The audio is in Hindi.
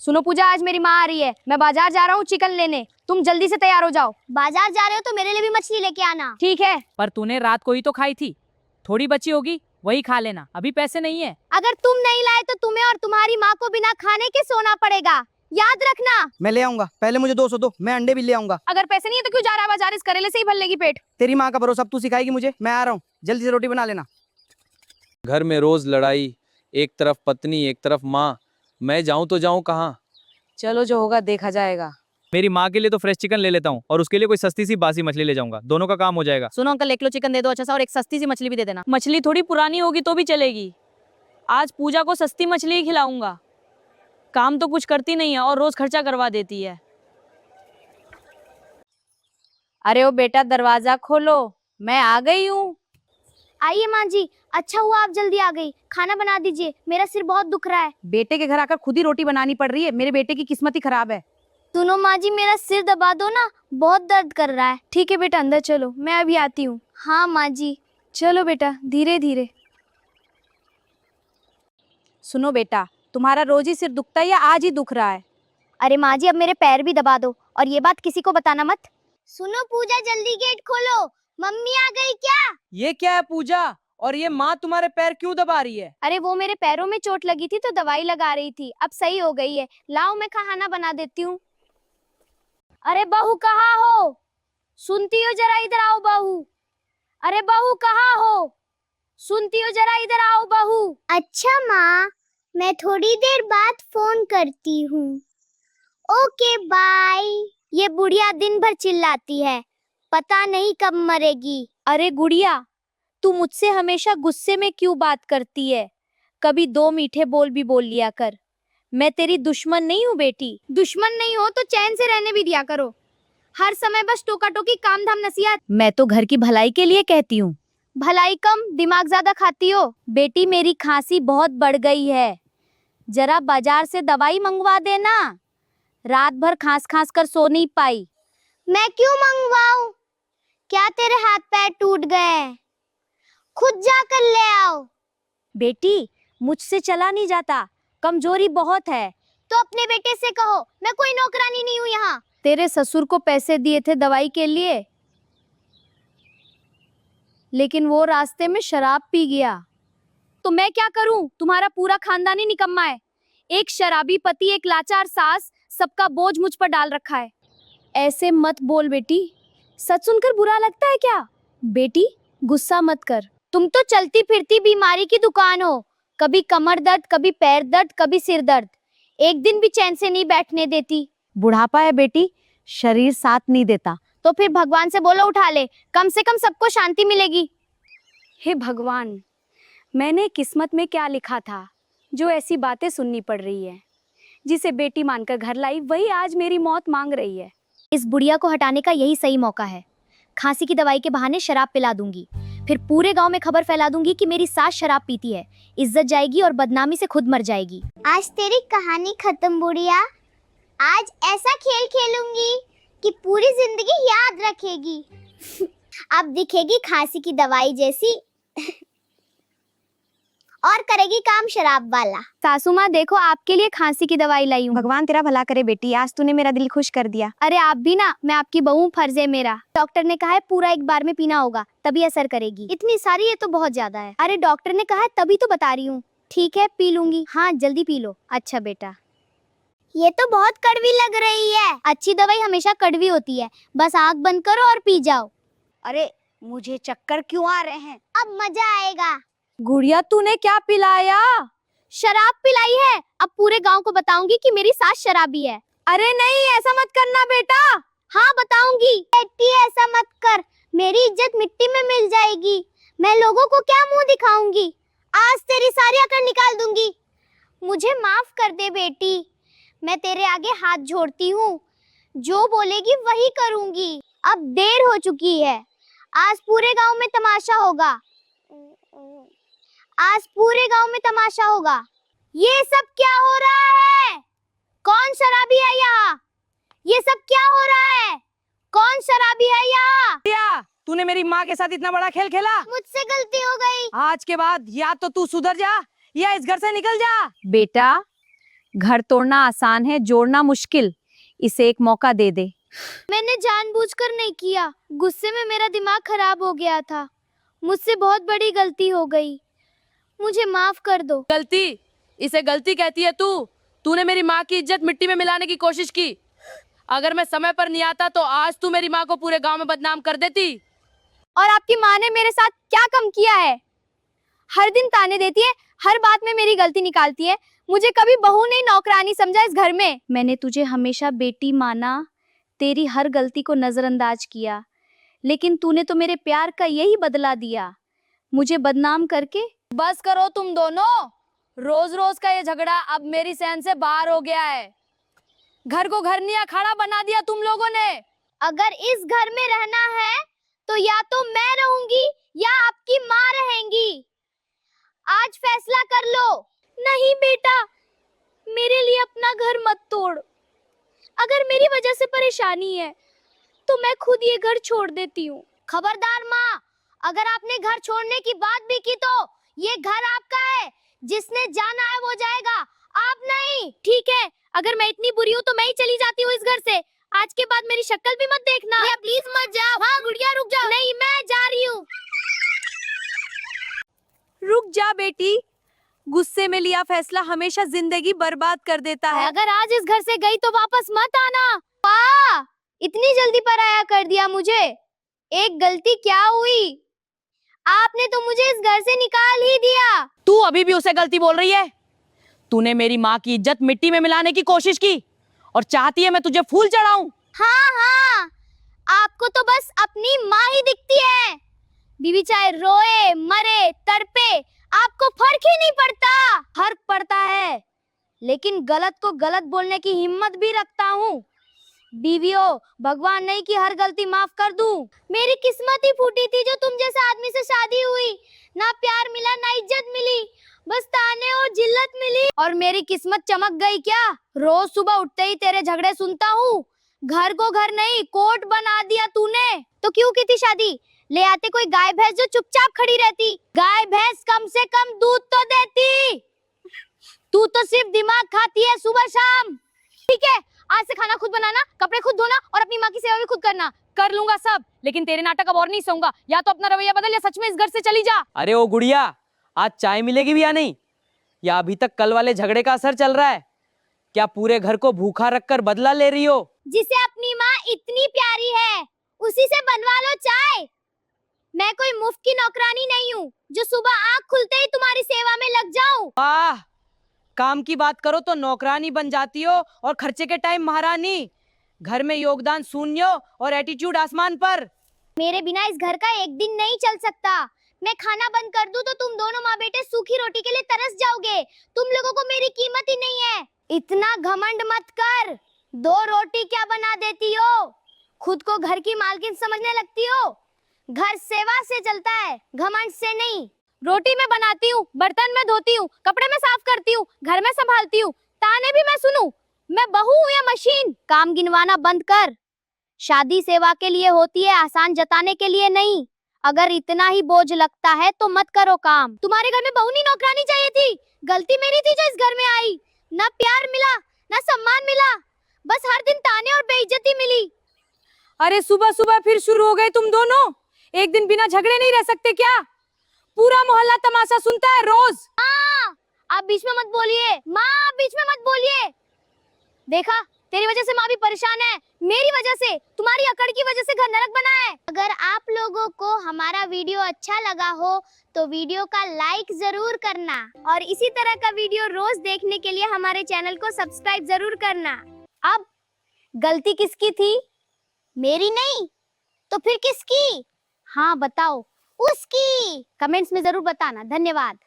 सुनो पूजा, आज मेरी माँ आ रही है, मैं बाजार जा रहा हूँ चिकन लेने, तुम जल्दी से तैयार हो जाओ। बाजार जा रहे हो तो मेरे लिए भी मछली लेके आना। ठीक है। पर तूने रात को ही तो खाई थी, थोड़ी बची होगी, वही खा लेना, अभी पैसे नहीं है। अगर तुम नहीं लाए तो तुम्हें और तुम्हारी माँ को बिना खाने के सोना पड़ेगा, याद रखना। मैं ले आऊंगा, पहले मुझे 200 दो, मैं अंडे भी ले आऊंगा। अगर पैसे नहीं है तो क्यों जा रहा है बाजार, इस करेले से ही भर लेगी पेट। तेरी माँ का भरोसा, अब तू सिखाएगी मुझे। मैं आ रहा हूँ, जल्दी से रोटी बना लेना। घर में रोज लड़ाई, एक तरफ पत्नी एक तरफ माँ, मैं जाऊं तो जाऊं कहाँ। चलो जो होगा देखा जाएगा। मेरी माँ के लिए तो फ्रेश चिकन ले लेता हूँ और उसके लिए कोई सस्ती सी बासी मछली ले जाऊंगा, दोनों का काम हो जाएगा। सुनो अंकल, 1 किलो चिकन दे दो अच्छा सा, और एक सस्ती सी मछली भी दे देना। मछली थोड़ी पुरानी होगी तो भी चलेगी, आज पूजा को सस्ती मछली ही खिलाऊंगा। काम तो कुछ करती नहीं है और रोज खर्चा करवा देती है। अरे ओ बेटा, दरवाजा खोलो, मैं आ गई हूँ। आइए माँ जी, अच्छा हुआ आप जल्दी आ गई। खाना बना दीजिए, मेरा सिर बहुत दुख रहा है। बेटे के घर आकर खुद ही रोटी बनानी पड़ रही है, मेरे बेटे की किस्मत ही खराब है। सुनो माँ जी, मेरा सिर दबा दो ना, बहुत दर्द कर रहा है। ठीक है बेटा, अंदर चलो, मैं अभी आती हूँ। हाँ माँ जी। चलो बेटा, धीरे धीरे। सुनो बेटा, तुम्हारा रोज ही सिर दुखता है या आज ही दुख रहा है? अरे माँ जी, अब मेरे पैर भी दबा दो, और ये बात किसी को बताना मत। सुनो पूजा, जल्दी गेट खोलो, मम्मी आ गई क्या? ये क्या है पूजा, और ये माँ तुम्हारे पैर क्यों दबा रही है? अरे वो मेरे पैरों में चोट लगी थी तो दवाई लगा रही थी, अब सही हो गई है। लाओ मैं खाना बना देती हूँ। अरे बहू कहाँ हो? सुनती हो, जरा इधर आओ बहू। अरे बहू कहाँ हो? सुनती हो, जरा इधर आओ बहू। अच्छा माँ, मैं थोड़ी देर बाद फोन करती हूँ। Okay bye. ये बुढ़िया दिन भर चिल्लाती है, पता नहीं कब मरेगी। अरे गुड़िया, तू मुझसे हमेशा गुस्से में क्यों बात करती है? कभी 2 मीठे बोल भी बोल लिया कर। मैं तेरी दुश्मन नहीं हूँ बेटी। दुश्मन नहीं हो तो चैन से रहने भी दिया करो, हर समय बस टोका टोकी काम धाम नसीहत। मैं तो घर की भलाई के लिए कहती हूँ। भलाई कम, दिमाग ज्यादा खाती हो। बेटी, मेरी खांसी बहुत बढ़ गई है, जरा बाजार से दवाई मंगवा देना। रात भर खांस खांस कर सो नहीं पाई। मैं क्यों मंगवाऊं? क्या तेरे हाथ पैर टूट गए? खुद जाकर ले आओ। बेटी, मुझसे चला नहीं जाता, कमजोरी बहुत है। तो अपने बेटे से कहो, मैं कोई नौकरानी नहीं हूँ यहाँ। तेरे ससुर को पैसे दिए थे दवाई के लिए, लेकिन वो रास्ते में शराब पी गया। तो मैं क्या करूं? तुम्हारा पूरा खानदान ही निकम्मा है। एक शराबी पति, एक लाचार सास, सबका बोझ मुझ पर डाल रखा है। ऐसे मत बोल बेटी, सच सुनकर बुरा लगता है क्या? बेटी गुस्सा मत कर। तुम तो चलती फिरती बीमारी की दुकान हो, कभी कमर दर्द, कभी पैर दर्द, कभी सिर दर्द, एक दिन भी चैन से नहीं बैठने देती। बुढ़ापा है बेटी, शरीर साथ नहीं देता। तो फिर भगवान से बोलो उठा ले, कम से कम सबको शांति मिलेगी। हे भगवान, मैंने किस्मत में क्या लिखा था जो ऐसी बातें सुननी पड़ रही है। जिसे बेटी मानकर घर लाई, वही आज मेरी मौत मांग रही है। इस बुढ़िया को हटाने का यही सही मौका है। खांसी की दवाई के बहाने शराब पिला दूंगी, फिर पूरे गांव में खबर फैला दूंगी कि मेरी सास शराब पीती है। इज्जत जाएगी और बदनामी से खुद मर जाएगी। आज तेरी कहानी खत्म बुढ़िया। आज ऐसा खेल खेलूंगी कि पूरी जिंदगी याद रखेगी। अब दिखेगी खांसी की दवाई जैसी और करेगी काम शराब वाला। सासू माँ देखो, आपके लिए खांसी की दवाई लाई हूँ। भगवान तेरा भला करे बेटी, आज तूने मेरा दिल खुश कर दिया। अरे आप भी ना, मैं आपकी बहू, फर्ज है मेरा। डॉक्टर ने कहा है पूरा एक बार में पीना होगा, तभी असर करेगी। इतनी सारी, ये तो बहुत ज्यादा है। अरे डॉक्टर ने कहा है तभी तो बता रही हूँ। ठीक है, पी लूंगी। हाँ जल्दी पी लो। अच्छा बेटा। ये तो बहुत कड़वी लग रही है। अच्छी दवाई हमेशा कड़वी होती है, बस आँख बंद करो और पी जाओ। अरे मुझे चक्कर क्यों आ रहे हैं? अब मजा आएगा। गुड़िया, तूने क्या पिलाया? शराब पिलाई है, अब पूरे गांव को बताऊंगी कि मेरी सास शराबी है। अरे नहीं, ऐसा मत करना बेटा। हाँ बताऊंगी। बेटी ऐसा मत कर, मेरी इज्जत मिट्टी में मिल जाएगी। मैं लोगों को क्या मुंह दिखाऊंगी? आज तेरी सारी अकड़ निकाल दूंगी। मुझे माफ कर दे बेटी, मैं तेरे आगे हाथ जोड़ती हूँ। जो बोलेगी वही करूंगी। अब देर हो चुकी है, आज पूरे गांव में तमाशा होगा। आज पूरे गांव में तमाशा होगा। ये सब क्या हो रहा है? कौन शराबी है यहाँ? ये सब क्या हो रहा है? कौन शराबी है यहाँ? तूने मेरी माँ के साथ इतना बड़ा खेल खेला। मुझसे गलती हो गई। आज के बाद या तो तू सुधर जा या इस घर से निकल जा। बेटा, घर तोड़ना आसान है, जोड़ना मुश्किल। इसे एक मौका दे दे। मैंने जानबूझकर नहीं किया, गुस्से में मेरा दिमाग खराब हो गया था। मुझसे बहुत बड़ी गलती हो गई, मुझे माफ कर दो। गलती? इसे गलती कहती है तू? तूने मेरी माँ की इज्जत मिट्टी में मिलाने की कोशिश की। अगर मैं समय पर नहीं आता तो आज तू मेरी माँ को पूरे गांव में बदनाम कर देती। और आपकी माँ ने मेरे साथ क्या कम किया है? हर दिन ताने देती है, हर बात में मेरी गलती निकालती है। मुझे कभी बहू नहीं नौकरानी समझा इस घर में। मैंने तुझे हमेशा बेटी माना, तेरी हर गलती को नजरअंदाज किया, लेकिन तूने तो मेरे प्यार का यही बदला दिया, मुझे बदनाम करके। बस करो तुम दोनों, रोज रोज का ये झगड़ा अब मेरी सहन से बाहर हो गया है। घर को घर नहीं अखाड़ा बना दिया तुम लोगों ने। अगर इस घर में रहना है तो या तो मैं रहूंगी या आपकी माँ रहेंगी। आज फैसला कर लो। नहीं बेटा, मेरे लिए अपना घर मत तोड़। अगर मेरी वजह से परेशानी है तो मैं खुद ये घर छोड़ देती हूँ। खबरदार माँ, अगर आपने घर छोड़ने की बात भी की तो ये घर आपका है। जिसने जाना है वो जाएगा, आप नहीं। ठीक है, अगर मैं इतनी बुरी हूँ तो मैं ही चली जाती हूँ इस घर से। आज के बाद मेरी शक्ल भी मत देखना। प्लीज मत जाओ। हाँ गुड़िया रुक जाओ। नहीं, मैं जा रही हूँ। रुक जा बेटी, गुस्से में लिया फैसला हमेशा जिंदगी बर्बाद कर देता है। अगर आज इस घर से गई तो वापस मत आना। वाह, इतनी जल्दी पराया कर दिया मुझे। एक गलती क्या हुई? आपने तो मुझे इस घर से निकाल ही दिया। तू अभी भी उसे गलती बोल रही है? तूने मेरी माँ की इज्जत मिट्टी में मिलाने की कोशिश की और चाहती है मैं तुझे फूल चढ़ाऊं। हाँ हाँ, आपको तो बस अपनी माँ ही दिखती है। बीवी चाहे रोए मरे तड़पे, आपको फर्क ही नहीं पड़ता। फर्क पड़ता है, लेकिन गलत को गलत बोलने की हिम्मत भी रखता हूँ। बीवियों, भगवान नहीं कि हर गलती माफ कर दूं। मेरी किस्मत ही फूटी थी जो तुम जैसे आदमी से शादी हुई। ना प्यार मिला ना इज्जत मिली, बस ताने और जिल्लत मिली। और मेरी किस्मत चमक गई क्या? रोज सुबह उठते ही तेरे झगड़े सुनता हूँ। घर को घर नहीं कोर्ट बना दिया तूने। तो क्यों की थी शादी? ले आते कोई गाय भैंस जो चुपचाप खड़ी रहती। गाय भैंस कम से कम दूध तो देती। तू तो सिर्फ दिमाग खाती है सुबह शाम। ठीक है, आज से खाना खुद बनाना, कपड़े खुद धोना और अपनी माँ की सेवा भी खुद करना। कर लूंगा सब, लेकिन तेरे नाटक अब और नहीं सहूंगा। या तो अपना रवैया बदल या सच में इस घर से चली जा। अरे ओ गुड़िया, आज चाय मिलेगी भी या नहीं? या अभी तक कल वाले झगड़े का असर चल रहा है? क्या पूरे घर को भूखा रखकर बदला ले रही हो? जिसे अपनी माँ इतनी प्यारी है उसी से बनवा लो चाय। मैं कोई मुफ्त की नौकरानी नहीं हूँ जो सुबह आँख खुलते ही तुम्हारी सेवा में लग जाऊं। वाह, काम की बात करो तो नौकरानी बन जाती हो और खर्चे के टाइम महारानी। घर में योगदान शून्य और एटीट्यूड आसमान पर। मेरे बिना इस घर का एक दिन नहीं चल सकता। मैं खाना बंद कर दूं तो तुम दोनों माँ बेटे सूखी रोटी के लिए तरस जाओगे। तुम लोगों को मेरी कीमत ही नहीं है। इतना घमंड मत कर। 2 रोटी क्या बना देती हो? खुद को घर की मालकिन समझने लगती हो। घर सेवा से चलता है, घमंड से नहीं। रोटी मैं बनाती हूँ, बर्तन मैं धोती हूँ, कपड़े मैं साफ करती हूँ, घर में संभालती हूँ, ताने भी मैं सुनूं। मैं बहू हूँ या मशीन? काम गिनवाना बंद कर। शादी सेवा के लिए होती है, आसान जताने के लिए नहीं। अगर इतना ही बोझ लगता है तो मत करो काम। तुम्हारे घर में बहू नहीं नौकरानी चाहिए थी। गलती मेरी थी जो इस घर में आई। ना प्यार मिला ना सम्मान मिला, बस हर दिन ताने और बेइज्जती मिली। अरे सुबह सुबह फिर शुरू हो गए तुम दोनों। एक दिन बिना झगड़े नहीं रह सकते क्या? पूरा मोहल्ला तमाशा सुनता है रोज। माँ, आप बीच में मत बोलिए। माँ, आप बीच में मत बोलिए। देखा, तेरी वजह से माँ भी परेशान है। मेरी वजह से, तुम्हारी अकड़ की वजह से घर नरक बना है। अगर आप लोगों को हमारा वीडियो अच्छा लगा हो तो वीडियो का लाइक जरूर करना और इसी तरह का वीडियो रोज देखने के लिए हमारे चैनल को सब्सक्राइब जरूर करना। अब गलती किसकी थी? मेरी नहीं तो फिर किसकी? हाँ बताओ। उसकी। कमेंट्स में जरूर बताना। धन्यवाद।